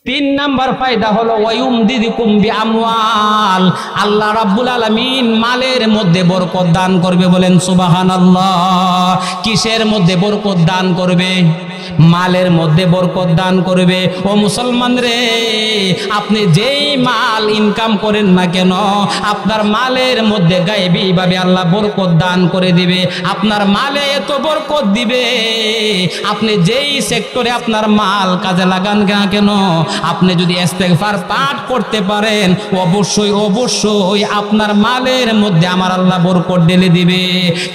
তিন নাম্বার ফায়দা হলো ওয়ায়ুমদিদুকুম বিআমওয়াল, আল্লাহ রাব্বুল আলামিন মালের মধ্যে বরকত দান করবে। বলেন সুবহানাল্লাহ। কিসের মধ্যে বরকত দান করবে? মালের মধ্যে বরকত দান করবে। ও মুসলমান রে, আপনি যেই মাল ইনকাম করেন না কেন, আপনার মালের মধ্যে গায়েবী ভাবে আল্লাহ বরকত দান করে দিবে। আপনার মালে এত বরকত দিবে, আপনি যেই সেক্টরে আপনার মাল কাজে লাগান না কেন, আপনি যদি ইস্তেগফার পাঠ করতে পারেন, অবশ্যই অবশ্যই আপনার মালের মধ্যে আমার আল্লাহ বরকত ঢেলে দিবে।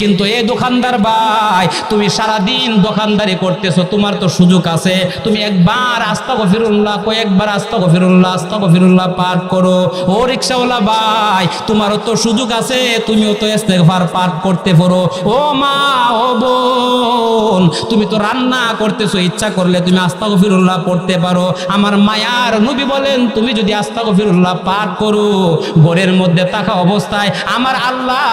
কিন্তু এই দোকানদার ভাই, তুমি সারাদিন দোকানদারি করতেছো, তোমার তো সুযোগ আছে, তুমি একবার আস্তাগফিরুল্লাহ, কয়েকবার আস্তাগফিরুল্লাহ আস্তাগফিরুল্লাহ পাঠ করো। ও রিকশাওয়ালা ভাই, তোমারও তো সুযোগ আছে, তুমিও তো ইস্তেগফার পাঠ করতে পারো। ও মা, ও বোন, তুমি তো রান্না করতেছো, ইচ্ছা করলে তুমি আস্তাগফিরুল্লাহ পড়তে পারো। আমার মায়ার নবী বলেন, তুমি যদি আস্তাগফিরুল্লাহ পাঠ করো, ঘরের মধ্যে থাকা অবস্থায় আমার আল্লাহ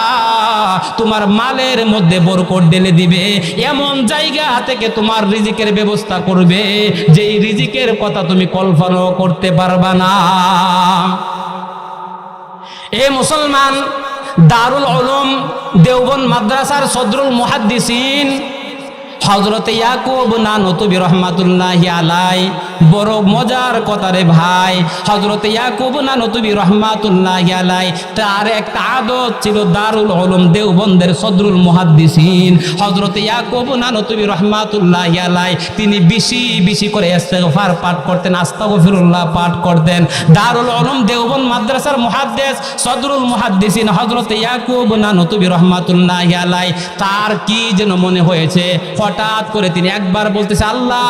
তোমার মালের মধ্যে বরকত ঢেলে দিবে। এমন জায়গা থেকে তোমার রিজিকের ব্যবস্থা করবে, যেই রিজিকের কথা তুমি কল্পনাও করতে পারবা না। এ মুসলমান, দারুল উলুম দেওবন্দ মাদ্রাসার সদরুল মুহাদ্দিসিন হযরত ইয়াকুব নানতুবি রহমাতুল্লাহি আলাই, বড় মজার কথা রে ভাই। হযরত ইয়াকুব নানতুবি রহমাতুল্লাহি আলাই, তার একটা আদত ছিল, দারুল উলুম দেওবন্দের সদরুল মুহাদ্দিসিন হযরত ইয়াকুব নানতুবি রহমাতুল্লাহি আলাই, তিনি বেশি বেশি করে ইস্তেগফার পাঠ করতেন, আস্তাগফিরুল্লাহ পাঠ করতেন। দারুল উলুম দেওবন্দ মাদ্রাসার মুহাদ্দিস সদরুল মুহাদ্দিসিন হযরত ইয়াকুব নানতুবি রহমাতুল্লাহি আলাই, তার কি যেন মনে হয়েছে, হঠাৎ করে তিনি একবার বলতেছে, আল্লাহ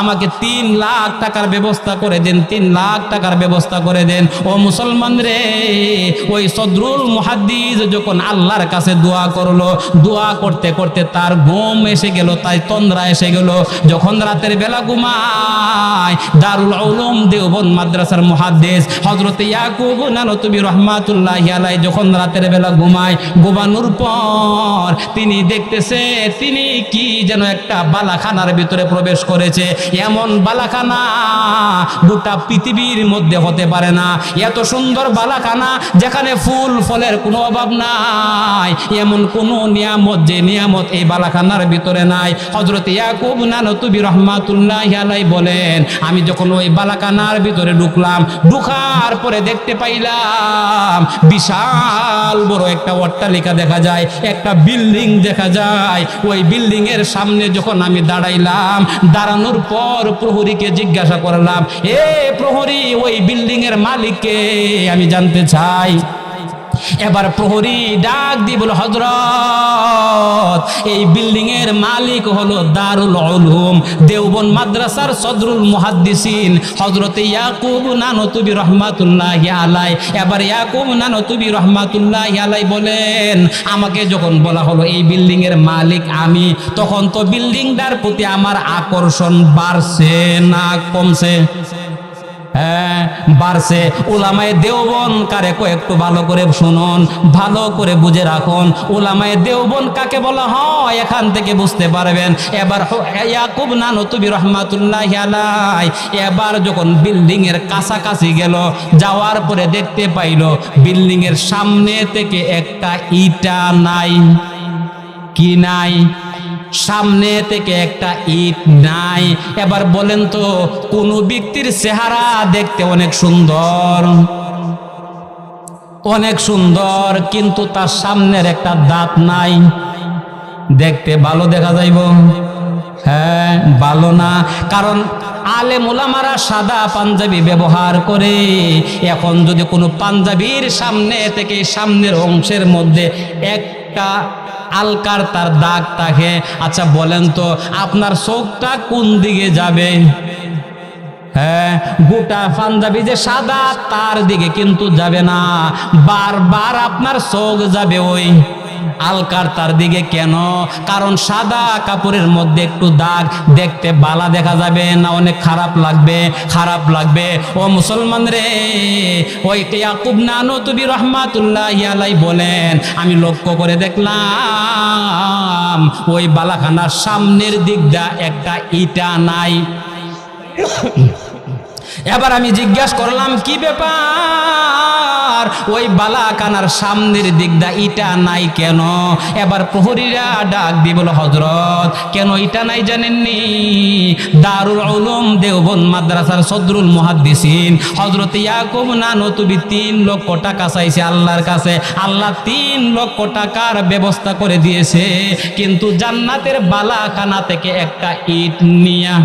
আমাকে 3 লাখ টাকার ব্যবস্থা করে দেন, 3 লাখ টাকার ব্যবস্থা করে দেন। ও মুসলমান রে, ওই সদরুল মুহাদ্দিস যখন আল্লাহর কাছে দোয়া করলো, দোয়া করতে করতে তার ঘুম এসে গেল, তাই তন্দ্রা এসে গেল। যখন রাতের বেলা ঘুমায়, দারুল উলুম দেওবন্দ মাদ্রাসার মুহাদ্দিস হযরত ইয়াকুব নানতুবি রহমাতুল্লাহি আলাই যখন রাতের বেলা ঘুমায়, ঘুমানোর পর তিনি দেখতেছে তিনি কি যেন একটা বালাখানার ভিতরে প্রবেশ করেছে। এমন বালাখানা গোটা পৃথিবীর মধ্যে হতে পারে না, এত সুন্দর বালাখানা যেখানে ফুল ফলের কোনো অভাব নাই, এমন কোন নিয়ামত যে নিয়ামত এই বালাখানার ভিতরে নাই। হযরত ইয়াকুব নানতুবি রহমাতুল্লাহি আলাই বলেন, আমি যখন ওই বালাখানার ভিতরে ঢুকলাম, ঢুকার পরে দেখতে পাইলাম বিশাল বড় একটা অট্টালিকা দেখা যায়, একটা বিল্ডিং দেখা যায়। ওই বিল্ডিং এর সামনে যখন আমি দাঁড়াইলাম, দাঁড়ানোর পর প্রহরীকে জিজ্ঞাসা করলাম, এ প্রহরী, ওই বিল্ডিং এর মালিককে আমি জানতে চাই। এবার প্রহরী ডাক দিয়ে বলে, হযরত, এই বিল্ডিং এর মালিক হলো দারুল উলুম দেওবন্দ মাদ্রাসার সদরুল মুহাদ্দিসিন হযরত ইয়াকুব নানতুবি রহমাতুল্লাহি আলাই। এবার ইয়াকুব নানতুবি রহমাতুল্লাহি আলাই বলেন, আমাকে যখন বলা হলো এই বিল্ডিং এর মালিক আমি, তখন তো বিল্ডিংটার প্রতি আমার আকর্ষণ বাড়ছে না কমছে? হ্যাঁ, বাড়ছে। উলামায়ে দেওবন্দ কারে একটু ভালো করে শুনুন, ভালো করে বুঝে রাখুন। উলামায়ে দেওবন্দ কাকে বলা হয় এখান থেকে বুঝতে পারবেন। এবার ইয়াকুব নানতুবি রহমাতুল্লাহি আলাই এবার যখন বিল্ডিং এর কাছাকাছি গেল, যাওয়ার পরে দেখতে পাইল বিল্ডিং এর সামনে থেকে একটা ইটা নাই। কি নাই? সামনে থেকে একটা ইট নাই। এবার বলেন তো, কোন ব্যক্তির চেহারা দেখতে অনেক সুন্দর, অনেক সুন্দর, কিন্তু তার সামনের একটা দাঁত নাই, দেখতে ভালো দেখা যাইব? হ্যাঁ, ভালো না। কারণ আলেম ওলামারা সাদা পাঞ্জাবি ব্যবহার করে। এখন যদি কোনো পাঞ্জাবির সামনে থেকে সামনের অংশের মধ্যে একটা আলকার তার দাগ থাকে, আচ্ছা বলেন তো আপনার চোখটা কোন দিকে যাবে? হ্যাঁ, গোটা পাঞ্জাবি যে সাদা তার দিকে কিন্তু যাবে না, বারবার আপনার চোখ যাবে ওই আলকার তার দিকে। কেন? কারণ সাদা কাপড়ের মধ্যে একটু দাগ দেখতে বালা দেখা যাবে না, অনেক খারাপ লাগবে, খারাপ লাগবে। ও মুসলমান রে, ওই ইয়াকুব নানতুবি রহমাতুল্লাহি আলাই বলেন, আমি লক্ষ্য করে দেখলাম ওই বালাখানার সামনের দিকটা একটা ইটা নাই। এবার আমি জিজ্ঞাসা করলাম কি ব্যাপার, ওই বালাখানার সামনের দিকটা ইটা নাই কেন? এবার প্রহরীরা ডাক দিয়ে বলো, হযরত কেন ইটা নাই জানেননি? দারুল উলুম দেওবন্দ মাদ্রাসার সদরুল মুহাদ্দিসিন হযরত ইয়াকুব নানতুবি 3 লক্ষ টাকা চাইছে আল্লাহর কাছে, আল্লাহ 3 লক্ষ টাকার ব্যবস্থা করে দিয়েছে, কিন্তু জান্নাতের বালাখানা থেকে একটা ইট নিয়া,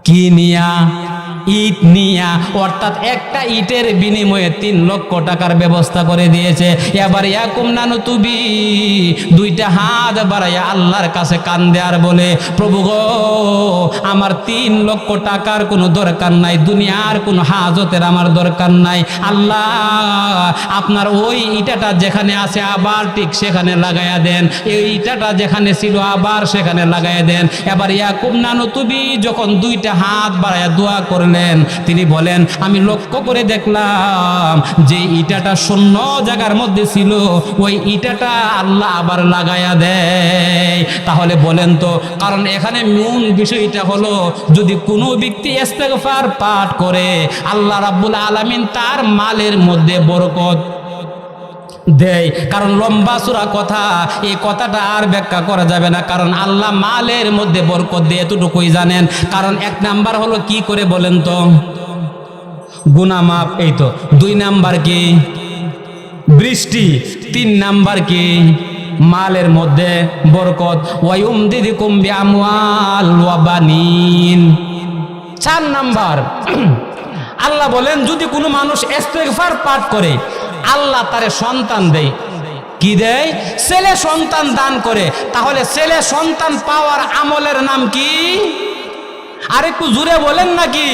কি নিয়া? ইট নিয়া, অর্থাৎ একটা ইটের বিনিময়ে 3 লক্ষ টাকার ব্যবস্থা করে দিয়েছে। এবার ইয়াকুব নানতুবি 2টা হাত বাড়াইয়া আল্লাহর কাছে কান্দে আর বলে, প্রভু গো, আমার 3 লক্ষ টাকার কোনো দরকার নাই, দুনিয়ার কোনো হাজতের আমার দরকার নাই। আল্লাহ, আপনার ওই ইটাটা যেখানে আছে আবার ঠিক সেখানে লাগাইয়া দেন, এই ইটাটা যেখানে ছিল আবার সেখানে লাগাইয়া দেন। এবার ইয়াকুব নানতুবি যখন 2টা হাত বাড়াইয়া দোয়া করলেন, তিনি বলেন, আমি লক্ষ্য করে দেখলাম যে ইটাটা শূন্য জায়গার মধ্যে ছিল, ওই ইটাটা আল্লাহ আবার লাগায়া দেয়। তাহলে বলেন তো, কারণ এখানে মূল বিষয়টা হলো, যদি কোনো ব্যক্তি ইস্তেগফার পাঠ করে আল্লাহ রাব্বুল আলামিন তার মালের মধ্যে বরকত দেয়। কারণ লম্বা সূরা কথা, এই কথাটা আর ব্যাখ্যা করা যাবে না, কারণ আল্লাহ মালের মধ্যে বরকত দিয়ে এতটুকুই জানেন। কারণ 1 নাম্বার হলো কি করে বলেন তো? গুনাহ মাফ, এই তো। 2 নাম্বার কি? বৃষ্টি। 3 নাম্বার কি? মালের মধ্যে বরকত। ওয়ায়ুমদিদুকুম বিআমওয়াল ওয়া বানিন। 4 নাম্বার আল্লাহ বলেন, যদি কোনো মানুষ ইস্তেগফার পাঠ করে আল্লাহ তারে সন্তান দেয়। কি দেয়? ছেলে সন্তান দান করে। তাহলে ছেলে সন্তান পাওয়ার আমলের নাম কি? আর একটু জোরে বলেন নাকি?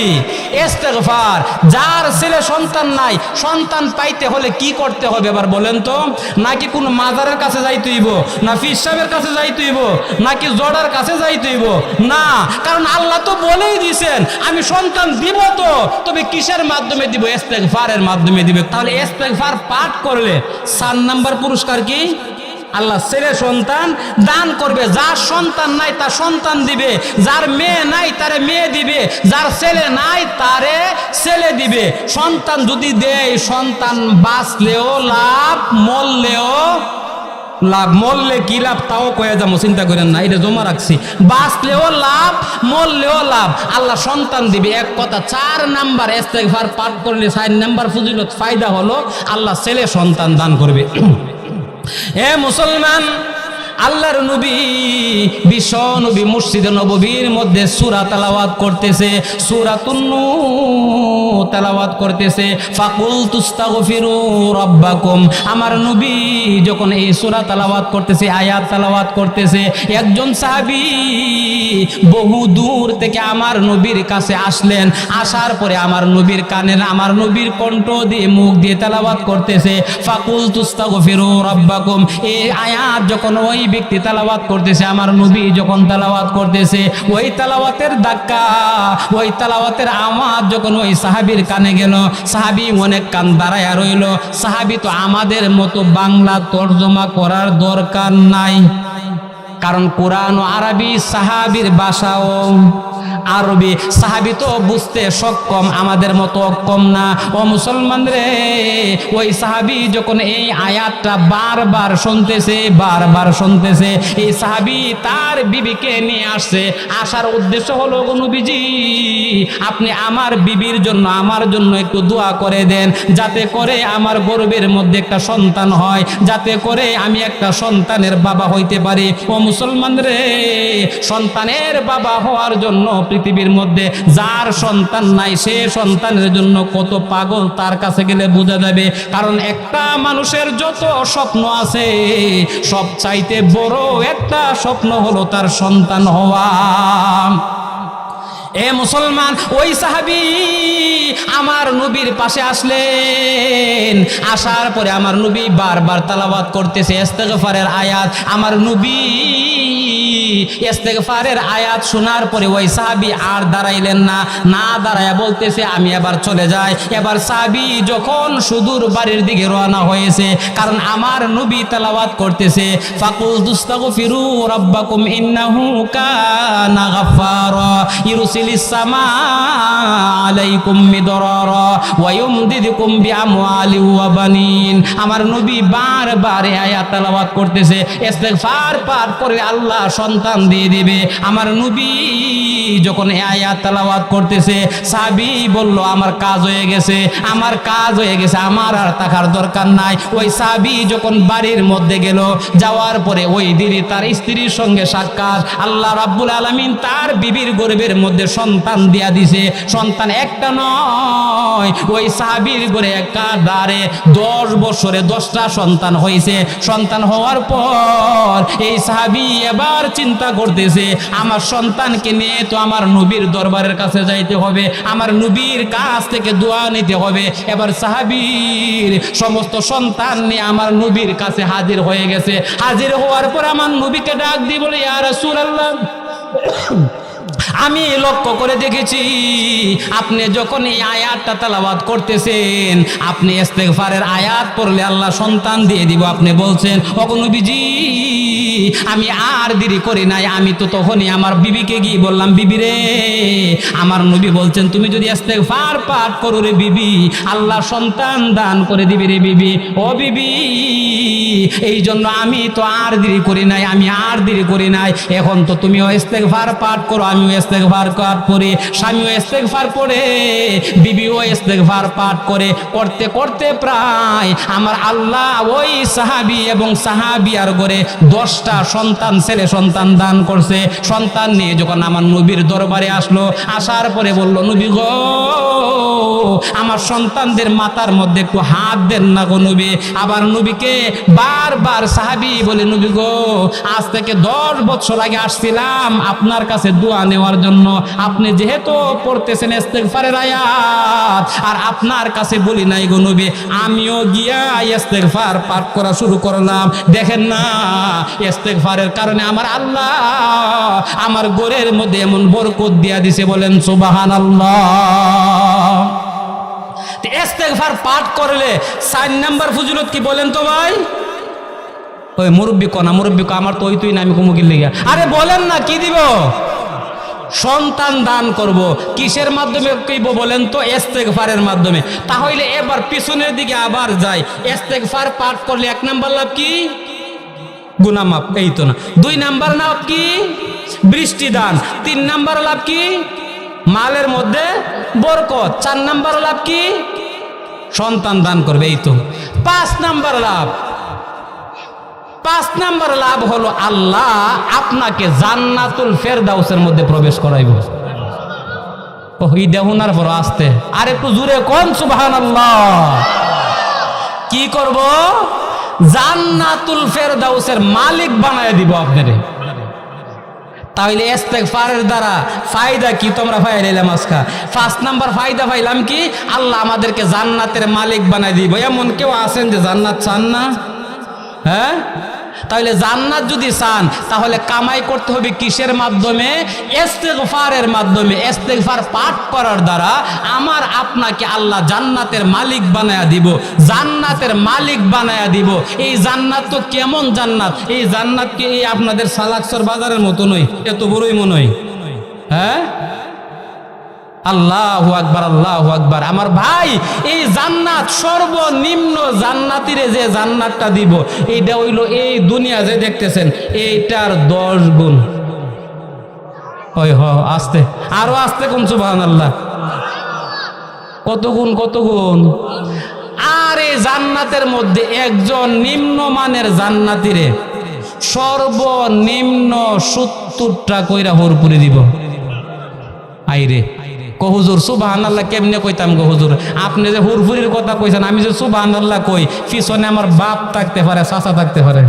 ইস্তেগফার। যার ছেলে সন্তান নাই, সন্তান পাইতে হলে কি করতে হবে এবার বলেন তো? নাকি কোন মাজারের কাছে যাইতে হইব, না পীর সাহেবের কাছে যাইতে হইব, নাকি জড়ার কাছে যাইতে হইব? না, কারণ আল্লাহ তো বলেই দিয়েছেন আমি সন্তান দিব, তো তবে কিসের মাধ্যমে দিব? ইস্তেগফারের মাধ্যমে দিবে। তাহলে ইস্তেগফার পাঠ করলে 4 নাম্বার পুরস্কার কি? আল্লাহ ছেলে সন্তান দান করবে। যার সন্তান নাই তার সন্তান দিবে, যার মেয়ে নাই তারে মেয়ে দিবে, যার ছেলে নাই তারে ছেলে দিবে। সন্তান যদি দেয়, সন্তান বাঁচলেও লাভ, মরলেও লাভ। মরলে কি লাভ তাও কয়ে যাবো, চিন্তা করেন না, এটা জমা রাখছি। বাঁচলেও লাভ, মরলেও লাভ, আল্লাহ সন্তান দিবে। এক কথা 4 নাম্বার ইস্তেগফার পাঠ করলে 4 নাম্বার ফজিলত ফায়দা হলো আল্লাহ ছেলে সন্তান দান করবে। এ মুসলমান, আল্লাহর নবী বিশ্ব নবী মসজিদে নববীর মধ্যে সূরা তেলাওয়াত করতেছে, সূরাতুন নূর তেলাওয়াত করতেছে। ফাকুল তুস্তাগফিরু রাব্বাকুম। আমার নবী যখন এই সূরা তেলাওয়াত করতেছে, আয়াত তেলাওয়াত করতেছে, একজন সাহাবী বহু দূর থেকে আমার নবীর কাছে আসলেন। আসার পরে আমার নবীর কানের, আমার নবীর কণ্ঠ দিয়ে, মুখ দিয়ে তেলাওয়াত করতেছে। ফাকুল তুস্তাগফিরু রাব্বাকুম। এই আয়াত যখন ওই ব্যক্তি তেলাওয়াত করতেছে, আমার নবী যখন তেলাওয়াত করতেছে, ওই তেলাওয়াতের ধাক্কা, ওই তেলাওয়াতের আওয়াজ যখন ওই সাহাবীর কানে গেল, সাহাবী অনেক কান দাঁড়ায়া রইল। সাহাবী তো আমাদের মতো বাংলা তর্জমা করার দরকার নাই, কারণ কোরআন ও আরবি, সাহাবীর ভাষাও আরবি, সাহাবী তো বুঝতে সক্ষম, আমাদের মতো অক্ষম না। ও মুসলমান রে, ওই সাহাবী যখন এই আয়াতটা বারবার শুনতেছে, বারবার শুনতেছে, এই সাহাবী তার বিবিকে নিয়ে আসছে। আসার উদ্দেশ্য হলো, নবীজি আপনি আমার বিবির জন্য, আমার জন্য একটু দোয়া করে দেন, যাতে করে আমার গর্ভের মধ্যে একটা সন্তান হয়, যাতে করে আমি একটা সন্তানের বাবা হইতে পারি। ও মুসলমান রে, সন্তানের বাবা হওয়ার জন্য পৃথিবীর মধ্যে যার সন্তান নাই, সে সন্তানের জন্য কত পাগল তার কাছে গেলে বোঝা যাবে। কারণ একটা মানুষের যত স্বপ্ন আছে, সব চাইতে বড় একটা স্বপ্ন হলো তার সন্তান হওয়া। এ মুসলমান, ওই সাহাবী আমার নবীর পাশে আসলেন। আসার পরে আমার নবী বারবার তেলাওয়াত করতেছে ইস্তেগফারের আয়াত। আমার নবী ইস্তেগফারের আয়াত শোনার পরে ওই সাহাবী আর দাঁড়াইলেন না, না দাঁড়ায় বলতেছে আমি এবার চলে যাই। এবার সাহাবী যখন সুদূর বাড়ির দিকে রওনা হয়েছে, কারণ আমার নবী তেলাওয়াত করতেছে ফাকুলতুস্তাগফিরু রাব্বাকুম ইন্নাহু কানা গাফফারা ইরসিলিস সামা আলাইকুম মিদরারা ওয়া ইউমদিদুকুম বিআমওয়ালি ওয়া বানিন। আমার নবী বারবার এই আয়াত তেলাওয়াত করতেছে, ইস্তেগফার পাঠ করে আল্লাহ সন্তান দিয়ে দিবে। আমার নবী যখন এই আয়াত তেলাওয়াত করতেছে, সাহাবী বলল আমার কাজ হয়ে গেছে, আমার কাজ হয়ে গেছে, আমার আর থাকার দরকার নাই। ওই সাহাবী যখন বাড়ির মধ্যে গেল, যাওয়ার পরে ওই দিনই তার স্ত্রীর সঙ্গে সাক্ষাৎ। আল্লাহ রাব্বুল আলামিন তার বিবির গর্ভের মধ্যে সন্তান দিয়া দিছে। সন্তান একটা নয়, ওই সাহাবীর ঘরে একাধারে 10 বছরে 10টা সন্তান হয়েছে। সন্তান হওয়ার পর এই সাহাবী এবার চিন্তা করতেছে আমার সন্তানকে নিয়ে তো আমার নবীর দরবারের কাছে যাইতে হবে, আমার নবীর কাছ থেকে দোয়া নিতে হবে। এবার সাহাবীর সমস্ত সন্তান নিয়ে আমার নবীর কাছে হাজির হয়ে গেছে। হাজির হওয়ার পর আমার নবীকে ডাক দিয়ে বলে ইয়া রাসূলুল্লাহ, আমি লক্ষ্য করে দেখেছি আপনি যখন এই আয়াতটা তেলাওয়াত করতেছেন, আপনি ইস্তেগফারের আয়াত পড়লে আল্লাহ সন্তান দিয়ে দিব আপনি বলছেন। ওগো নবীজি, আমি আর দেরি করি নাই, আমি তো তখনই আমার বিবিকে গিয়ে বললাম বিবি রে, আমার নবী বলছেন তুমি যদি ইস্তেগফার পাঠ করো রে বিবি, আল্লাহ সন্তান দান করে দিবি রে বিবি। ও বিবি, এই জন্য আমি তো আর দেরি করি নাই, আমি আর দেরি করি নাই। এখন তো তুমিও ইস্তেগফার পাঠ করো, আমিও ইস্তেগফার পাঠ করি, স্বামীও ইস্তেগফার পড়ে, বিবিও ইস্তেগফার পাঠ করে। করতে করতে প্রায় আমার আল্লাহ ওই সাহাবী এবং সাহাবিয়ার ঘরে 10টা সন্তান, ছেলে সন্তান দান করছে। সন্তান নিয়ে যখন আমার নবীর দরবারে আসলো, আসার পরে বলল নবী গো, আমার সন্তানদের মাথার মধ্যে একটু হাত দেন না গো নবী। আবার নবীকে বারবার সাহাবী বলে নবী গো, আজ থেকে 10 বছর আগে আসছিলাম আপনার কাছে দোয়া নেওয়ার জন্য, আপনি যেহেতু পড়তেছেন ইস্তেগফারের আয়াত আর আপনার কাছে বলি নাই গো নবী, আমিও গিয়া ইস্তেগফার পাঠ করা শুরু করলাম। দেখেন না, ইস্তেগফারের কারণে আমার আল্লাহ আমার ঘরের মধ্যে এমন বরকত দিয়া দিছে, বলেন সুবহানাল্লাহ। ইস্তেগফার পাঠ করলে 4 নাম্বার ফজিলত কি বলেন তো ভাই? ওই মুরব্বী কনা, মুরব্বী আমার তো ওই তুই না, আমি কুমুকির লেগে। আরে বলেন না কি দিব? সন্তান দান করব। কিসের মাধ্যমে কইব বলেন তো? ইস্তেগফারের মাধ্যমে। তাহলে এবার পিছনের দিকে আবার যাই। ইস্তেগফার পাঠ করলে 1 নাম্বার লাভ কি? গুনাহ মাফ, এই তো না। 2 নাম্বার লাভ কি? বৃষ্টি দান। 3 নাম্বার লাভ কি? মালের মধ্যে বরকত। 4 নাম্বার লাভ কি? সন্তান দান করবে, এই তো। 5 নাম্বার লাভ, 5 নাম্বার লাভ হলো আল্লাহ আপনাকে জান্নাতুল ফেরদাউসের মধ্যে প্রবেশ করাইব। ওই দেহুনার পর আসতে আর একটু জোরে কোন সুবহানাল্লাহ। কি করব? জান্নাতুল ফেরদাউসের মালিক বানায় দিব আপনারে। তাহলে ইস্তেগফারের দ্বারা ফায়দা কি তোমরা পাইলাম আজকে? 5 নাম্বার ফায়দা পাইলাম কি? আল্লাহ আমাদেরকে জান্নাতের মালিক বানায় দিব। এমন কেউ আছেন যে জান্নাত চান না? হ্যাঁ, তাহলে জান্নাত যদি চান তাহলে কামাই করতে হবে কিসের মাধ্যমে? ইস্তেগফারের মাধ্যমে। ইস্তেগফার পাঠ করার দ্বারা আমার আপনাকে আল্লাহ জান্নাতের মালিক বানায়া দিব, জান্নাতের মালিক বানায়া দিব। এই জান্নাত তো কেমন জান্নাত? এই জান্নাত কি এই আপনাদের সালাকসর বাজারের মতো নয়, এত বড়ই মনে হয়। হ্যাঁ, আল্লাহু আকবার, আল্লাহু আকবার। আমার ভাই, এই জান্নাত সর্বনিম্ন জান্নাতিরে যে জান্নাতটা দিব, এইটা হইল এই দুনিয়া যে দেখতেছেন এইটার 10 গুণ। ওই আস্তে, আরো আস্তে কোন সুবহানাল্লাহ। কত গুণ, কত গুণ। আর এই জান্নাতের মধ্যে একজন নিম্নমানের জান্নাতিরে সর্বনিম্ন 70টা কইরা হুরপুরি দিব। আইরে কো হুজুর সুবহানাল্লাহ কেমনে কইতাম গো হুজুর? আপনি যে হুরফুরির কথা কইছেন, আমি যে সুবহানাল্লাহ কই, পিছনে আমার বাপ থাকতে পারে, চাচা থাকতে পারে।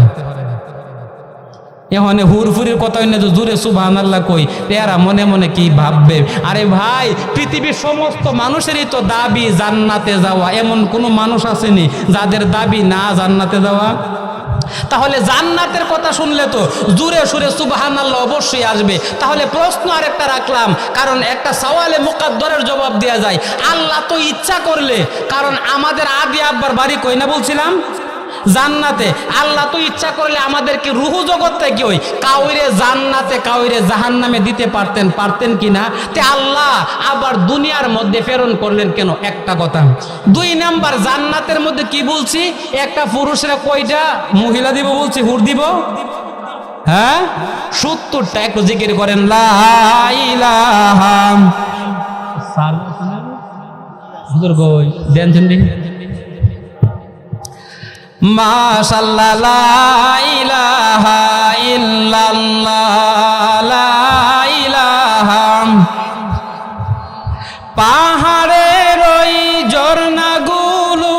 এখন হুরফুরির কথা হইলে যে জোরে সুবহানাল্লাহ কই, এরা মনে মনে কি ভাববে? আরে ভাই, পৃথিবীর সমস্ত মানুষেরই তো দাবি জান্নাতে যাওয়া। এমন কোনো মানুষ আসেনি যাদের দাবি না জান্নাতে যাওয়া? তাহলে জান্নাতের কথা শুনলে তো জোরে সুরে সুবহানাল্লাহ অবশ্যই আসবে। তাহলে প্রশ্ন আরেকটা রাখলাম, কারণ একটা সওয়ালে মুকাদ্দরের জবাব দেওয়া যায়। আল্লাহ তো ইচ্ছা করলে, কারণ আমাদের আদি আব্বার বাড়ি কই না বলছিলাম জান্নাতে, আল্লাহ তো ইচ্ছা করলে আমাদেরকে রুহু জগৎ থেকে ওই কাউরে জান্নাতে কাউরে জাহান্নামে দিতে পারতেন কিনা? তে আল্লাহ আবার দুনিয়ার মধ্যে প্রেরণ করলেন কেন? একটা কথা। 2 নাম্বার, জান্নাতের মধ্যে কি বলছি, একটা পুরুষরা কয়টা মহিলা দিব বলছি, হুর দিব? হ্যাঁ, 70টা। একটু জিকির করেন লা ইলাহা। হুজুর কই দেন চন্ডি মাশাআল্লাহ, লা ইলাহা ইল্লাল্লাহ, লা ইলাহা। পাহাড়ের ওই ঝর্ণাগুলো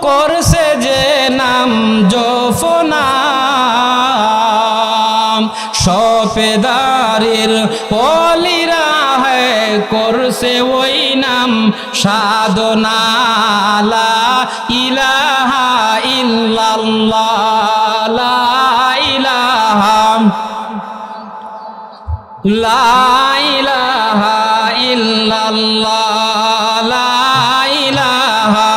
করছে যে নাম জফনা, সফেদারের পলিরা করছে ওই নাম সাধনা, লা ইলাহা ইল্লাল্লাহ, লা ইলাহা, লা ইলাহা ইল্লাল্লাহ, লা ইলাহা,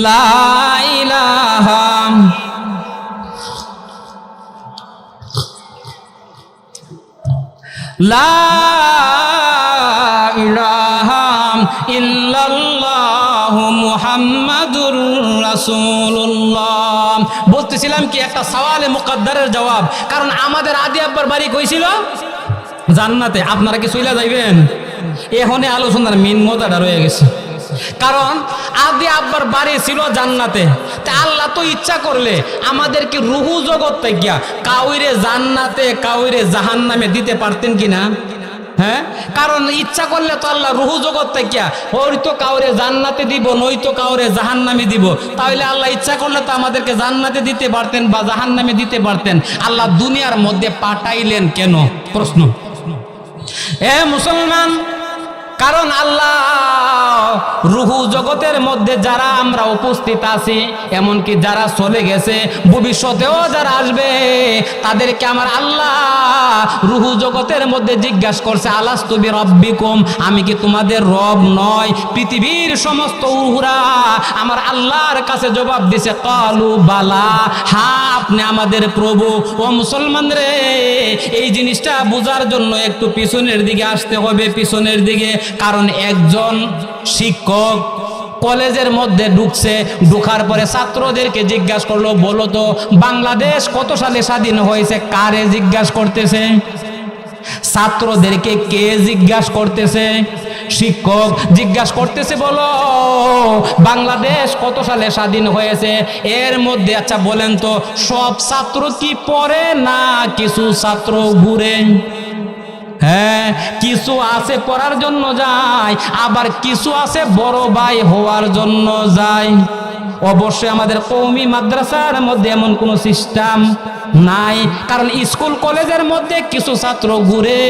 লা ইলাহা। লা ইলাহা ইল্লাল্লাহু মুহাম্মাদুর রাসূলুল্লাহ। বলতেছিলাম কি, একটা সওয়ালে মুকাদ্দারের জবাব, কারণ আমাদের আদি আব্বার বাড়ি কইছিল জান্নাতে। আপনারা কি চইলা যাইবেন? এখানে আলোচনার মেন মজাটা রয়ে গেছে, কারণ আদি আব্বার বাড়ি ছিল জান্নাতে। তা আল্লাহ তো ইচ্ছা করলে আমাদেরকে রুহু জগৎ থেকে কাউরে জান্নাতে কাউরে জাহান্নামে দিতে পারতেন কিনা? হ্যাঁ, কারণ ইচ্ছা করলে তো আল্লাহ রুহু জগৎ থেকে হয়তো কাউরে জান্নাতে দিব, নয়তো কাউরে জাহান্নামে দিব। তাহলে আল্লাহ ইচ্ছা করলে তো আমাদেরকে জান্নাতে দিতে পারতেন বা জাহান্নামে দিতে পারতেন। আল্লাহ দুনিয়ার মধ্যে পাঠাইলেন কেন? প্রশ্ন। এ মুসলমান, কারণ আল্লাহ রুহু জগতের মধ্যে যারা আমরা উপস্থিত আছি, এমনকি যারা চলে গেছে, ভবিষ্যতেও যারা আসবে, তাদেরকে আমার আল্লাহ রুহু জগতের মধ্যে জিজ্ঞাসা করছে, আলাস্তু বিরাব্বিকুম, আমি কি তোমাদের রব নয়? পৃথিবীর সমস্ত রুহুরা আমার আল্লাহর কাছে জবাব দিছে, কালু বালা, হ্যাঁ আপনি আমাদের প্রভু। ও মুসলমান রে, এই জিনিসটা বোঝার জন্য একটু পিছনের দিকে আসতে হবে, পিছনের দিকে। কারণ একজন শিক্ষক কলেজের মধ্যে ঢুকছে, ঢুকার পরে ছাত্রদেরকে জিজ্ঞাসা করলো, বলো তো বাংলাদেশ কত সালে স্বাধীন হয়েছে? কারে জিজ্ঞাসা করতেছে? ছাত্রদেরকে কে জিজ্ঞাসা করতেছে? শিক্ষক জিজ্ঞাসা করতেছে, বলো বাংলাদেশ কত সালে স্বাধীন হয়েছে? এর মধ্যে আচ্ছা বলেন তো, সব ছাত্র কি পড়ে না কিছু ছাত্র ঘুরে? হ্যাঁ, কিছু আছে পড়ার জন্য যায়, আবার কিছু আছে বড় ভাই হওয়ার জন্য যায়। অবশ্যই আমাদের কওমি মাদ্রাসার মধ্যে এমন কোনো সিস্টেম নাই, কারণ স্কুল কলেজের মধ্যে কিছু ছাত্র ঘুরে,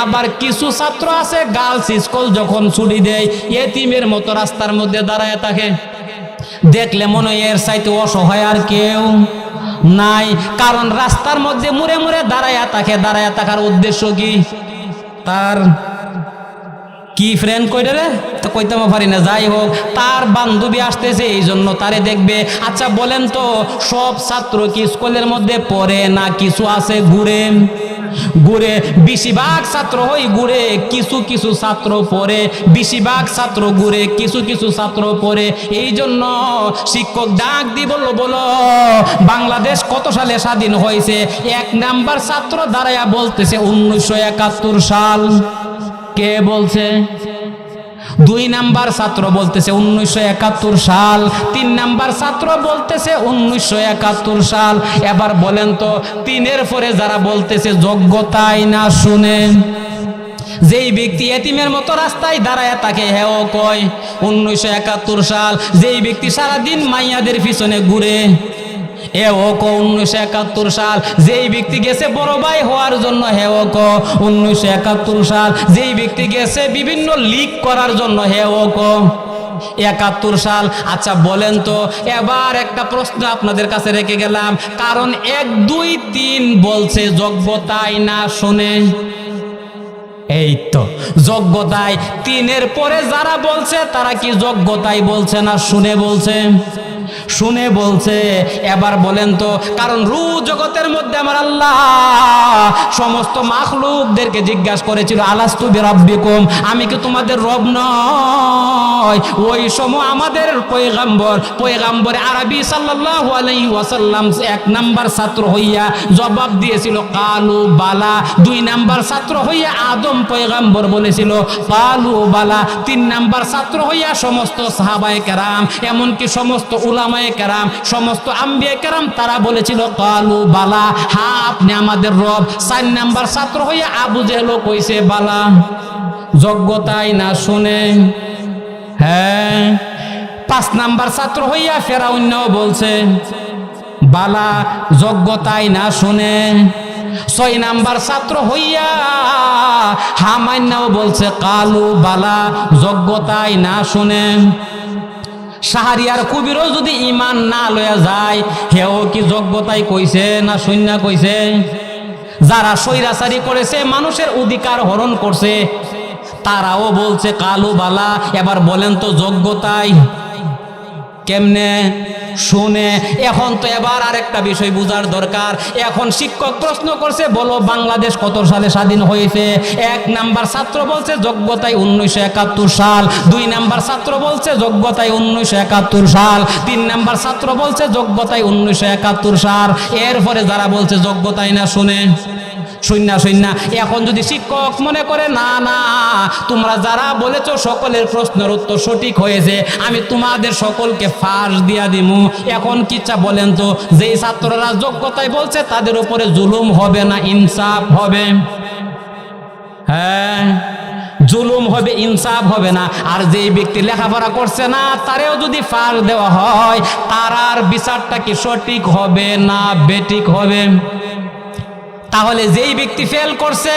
আবার কিছু ছাত্র আছে গার্লস স্কুল যখন ছুটি দেয় এতিমের মতো রাস্তার মধ্যে দাঁড়ায় থাকে। দেখলে মনে হয় এর চাইতে অসহায় আর কেউ নাই, কারণ রাস্তার মধ্যে মুড়ে মুড়ে দাঁড়ায়া থাকে। দাঁড়ায়া থাকার উদ্দেশ্য কি? তার কি ফ্রেন্ড কইটা রে তো কইতাম পারি না, যাই হোক তার বান্ধবী আসতেছে এই জন্য তারে দেখবে। আচ্ছা বলেন তো, সব ছাত্র কি স্কুলের মধ্যে পড়ে না কিছু আছে ঘুরে? ঘুরে, বেশিরভাগ ছাত্র হই ঘুরে, কিছু কিছু ছাত্র পড়ে, বেশিরভাগ ছাত্র ঘুরে, কিছু কিছু ছাত্র পড়ে। এই জন্য শিক্ষক ডাক দিয়ে বললো, বলো বাংলাদেশ কত সালে স্বাধীন হয়েছে? 1 নাম্বার ছাত্র দাঁড়ায়া বলতেছে 1971 সাল। কে বলছে? 2 নাম্বার ছাত্র বলতেছে 1971 সাল। 3 নাম্বার ছাত্র বলতেছে 1971 সাল। এবার বলেন তো, 3-এর পরে যারা বলতেছে যোগ্যতাই না শুনে, যেই ব্যক্তি এতিমের মতো রাস্তায় দাঁড়ায় তাকে হেও কয় 1971 সাল। যেই ব্যক্তি সারাদিন মাইয়াদের পিছনে ঘুরে হেও কো 1971 সাল। যেই ব্যক্তি গেছে বড় ভাই হওয়ার জন্য হেও কো 1971 সাল। যেই ব্যক্তি গেছে বিভিন্ন লিক করার জন্য হেও কো 71 সাল। আচ্ছা বলেন তো, এবার একটা প্রশ্ন আপনাদের কাছে রেখে গেলাম, কারণ 1 2 3 বলছে যোগ্যতায় না শুনে। এই তো যোগ্যতায়, 3-এর পরে যারা বলছে তারা কি যোগ্যতায় বলছে না শুনে বলছে? শুনে বলছে। এবার বলেন তো, কারণ রূহ জগতের মধ্যে আমার আল্লাহ সমস্ত মাখলুকদেরকে জিজ্ঞাসা করেছিল, আলাস্তু বিরাব্বিকুম, আমি কি তোমাদের রব নয়? ওই সময় আমাদের পয়গাম্বর আরবি সাল্লাল্লাহু আলাইহি ওয়াসাল্লাম 1 নাম্বার ছাত্র হইয়া জবাব দিয়েছিল কালু বালা। 2 নাম্বার ছাত্র হইয়া আদম পয়গাম্বর বলেছিল কালু বালা। 3 নাম্বার ছাত্র হইয়া সমস্ত সাহাবায়ে কেরাম, এমনকি সমস্ত উলামায়ে কেরাম, সমস্ত আম্বিয়া কেরাম, তারা বলেছিল কালু বালা, হ্যাঁ আপনি আমাদের রব। 4 নাম্বার ছাত্র হইয়া আবু জেহেল কইছে বালা। যোগ্যতায় না শুনে। হ্যাঁ। 5 নাম্বার ছাত্র হইয়া ফেরাউনও বলছে বালা, যোগ্যতায় না শুনে। 6 নাম্বার ছাত্র হইয়া হামান্নাও বলছে কালু বালা, যোগ্যতায় না শুনে। শাহরিয়ার কবিরও যদি ইমান না লয়া যায়, হেও কি যোগ্যতায় কইছে না শূন্য কইছে? যারা স্বৈরাচারী করেছে, মানুষের অধিকার হরণ করছে, তারাও বলছে কালু বালা। এবার বলেন তো যোগ্যতায় কেমনে শুনে? এখন তো এবার আরেকটা বিষয় বুঝার দরকার। এখন শিক্ষক প্রশ্ন করছে, বলো বাংলাদেশ কত সালে স্বাধীন হয়েছে? 1 নাম্বার ছাত্র বলছে যোগ্যতায় 1971 সাল। 2 নাম্বার ছাত্র বলছে যোগ্যতায় 1971 সাল। 3 নাম্বার ছাত্র বলছে যোগ্যতায় 1971 সাল। এরপরে যারা বলছে যোগ্যতায় না শুনে, শূন্য শূন্য। এখন যদি শিক্ষক মনে করে না না, তোমরা যারা বলেছো সকলের প্রশ্নের উত্তর সঠিক হয়েছে, আমি তোমাদের সকলকে ফাঁস দিয়া দিমু, এখন কিচ্ছা বলেন তো, যেই ছাত্ররা যোগ্যতায় বলছে তাদের উপরে জুলুম হবে না ইনসাফ হবে? হ্যাঁ, জুলুম হবে, ইনসাফ হবে না। আর যেই ব্যক্তি লেখাপড়া করছে না, তারেও যদি ফাঁস দেওয়া হয়, তার বিচারটা কি সঠিক হবে না বেঠিক হবে? তাহলে যেই ব্যক্তি ফেল করছে,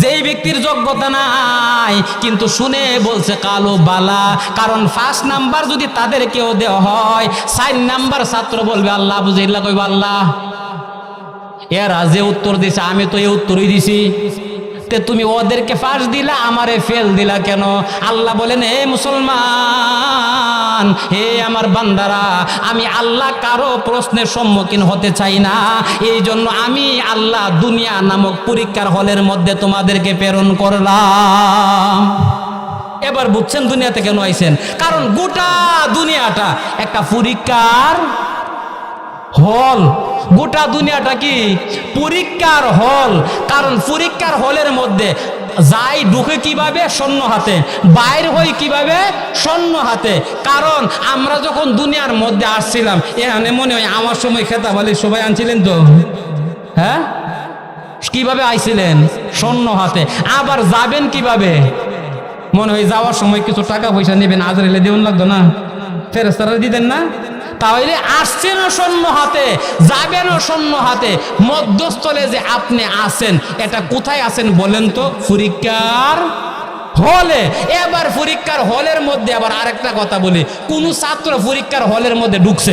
যেই ব্যক্তির যোগ্যতা নাই কিন্তু শুনে বলছে কালো বালা, কারণ 5 নাম্বার যদি তাদের কেউ দেওয়া হয়, 4 নাম্বার ছাত্র বলবে আল্লাহ বুঝাইল্লা, কইবা আল্লাহ এরা যে উত্তর দিছে আমি তো এই উত্তরই দিছি, তে তুমি ওদেরকে ফাঁস দিলা, আমারে ফেল দিলা কেন? আল্লাহ বলেন, হে মুসলমান, হে আমার বান্দারা, আমি আল্লাহ কারো প্রশ্নের সম্মুখীন হতে চাই না, এই জন্য আমি আল্লাহ দুনিয়া নামক পরীক্ষার হলের মধ্যে তোমাদেরকে প্রেরণ করলাম। এবার বুঝছেন দুনিয়াতে কেন আইছেন? কারণ গোটা দুনিয়াটা একটা পরীক্ষার হল। গোটা দুনিয়াটা কি পরীক্ষার হল। কারণ পরীক্ষার হলের মধ্যে যাই ঢুকে কিভাবে? শূন্য হাতে। বাইর হই কিভাবে? শূন্য হাতে। কারণ আমরা যখন দুনিয়ার মধ্যে আসছিলাম, এখানে মনে হয় আমার সময় খেতাব আলী সবাই আনছিলেন তো, হ্যাঁ, কিভাবে আইছিলেন? শূন্য হাতে। আবার যাবেন কিভাবে? মনে হয় যাওয়ার সময় কিছু টাকা পয়সা নেবেন, আজরাইলে দেউন লাগতো না, ফেরেশতারা দিতেন না? তাহলে আসছেনও শূন্য হাতে, যাবেনও শূন্য হাতে। মধ্যস্থলে যে আপনি আছেন, এটা কোথায় আছেন বলেন তো? পরীক্ষার হলে। এবার পরীক্ষার হলের মধ্যে আবার আরেকটা কথা বলি, কোন ছাত্র পরীক্ষার হলের মধ্যে ঢুকছে,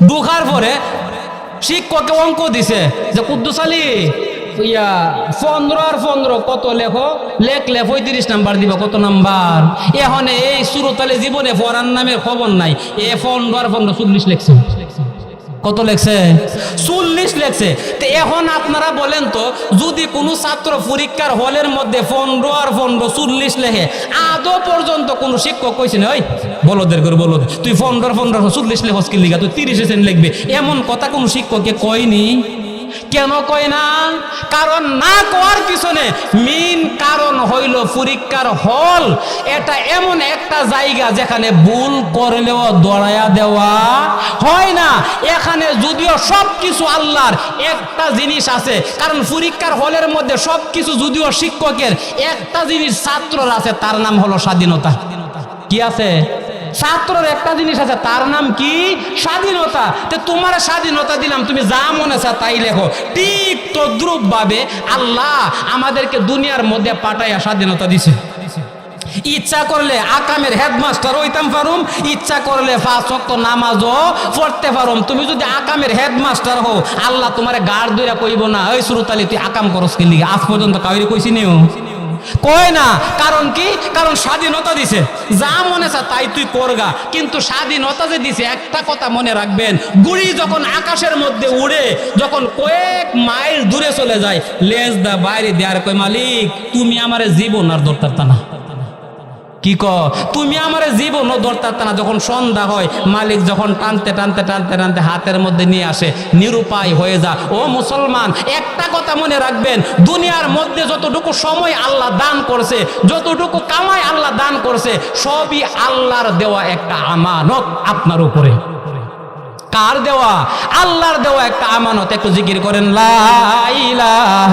ঢুকার পরে শিক্ষককে অঙ্ক দিছে যে কুদ্দুস আলী 15 আর 15 কত লেখো, লেখলে 35 নাম্বার দিব। কত নাম্বার? এখন এই সুরতালে জীবনে পড়ার নামের খবর নাই, 15 আর 15 40 লেখছে। কত লেখছে? 40 লেখছে। তো এখন আপনারা বলেন তো, যদি কোনো ছাত্র পরীক্ষার হলের মধ্যে 15 আর 15 40 লেখে, আদৌ পর্যন্ত কোনো শিক্ষক কইছেন ওই বলদের করে বলদ তুই 15 15 40 লেখস কি লিখা, তুই 30 লিখবে, এমন কথা কোনো শিক্ষককে কয়নি? কেন কয় না? কারণ না করার পিছনে মেইন কারণ হইল পরীক্ষার হল এটা এমন একটা জায়গা যেখানে ভুল করলেও দড়াইয়া দেওয়া হয় না। এখানে যদিও সব কিছু আল্লাহর, একটা জিনিস আছে, কারণ পরীক্ষার হলের মধ্যে সব কিছু যদিও শিক্ষকের, একটা জিনিস ছাত্রর আছে, তার নাম হলো স্বাধীনতা। কি আছে? ছাত্রের একটা জিনিস আছে, তার নাম কি? স্বাধীনতা। তো তোমার স্বাধীনতা দিলাম, তুমি যা মনে চাও তাই লেখো। ঠিক তদ্রুপ ভাবে আল্লাহ আমাদেরকে দুনিয়ার মধ্যে পাঠাইয়া স্বাধীনতা দিছে। ইচ্ছা করলে আকামের হেডমাস্টার হইতাম পারুম, ইচ্ছা করলে 5 ওয়াক্ত নামাজও পড়তে পারুম। তুমি যদি আকামের হেডমাস্টার হও, আল্লাহ তোমারে গাড় ধইরা কইব না, ওই সুরতালি তুই আকাম করস কি লিগে? আজ পর্যন্ত কাউরে কইছি নিও, কয় না। কারণ কি? কারণ স্বাধীনতা দিছে, যা মনে চা তাই তুই করগা। কিন্তু স্বাধীনতা যে দিছে, একটা কথা মনে রাখবেন, গুড়ি যখন আকাশের মধ্যে উড়ে, যখন কয়েক মাইল দূরে চলে যায়, লেজ দা বাইরে দেয়ার কয় মালিক তুমি আমারে জীবন আর ধরতা না। কি ক তুমি আমারে জীবনও ধরতা না। যখন সন্ধ্যা হয়, মালিক যখন টানতে টানতে টানতে টানতে হাতের মধ্যে নিয়ে আসে, নিরুপায় হয়ে যা। ও মুসলমান, একটা কথা মনে রাখবেন, দুনিয়ার মধ্যে যতটুকু সময় আল্লাহ দান করছে, যতটুকু কামাই আল্লাহ দান করছে, সবই আল্লাহর দেওয়া একটা আমানত আপনার উপরে। কার দেওয়া? আল্লাহর দেওয়া একটা আমানত। একটু জিকির করেন লা ইলাহা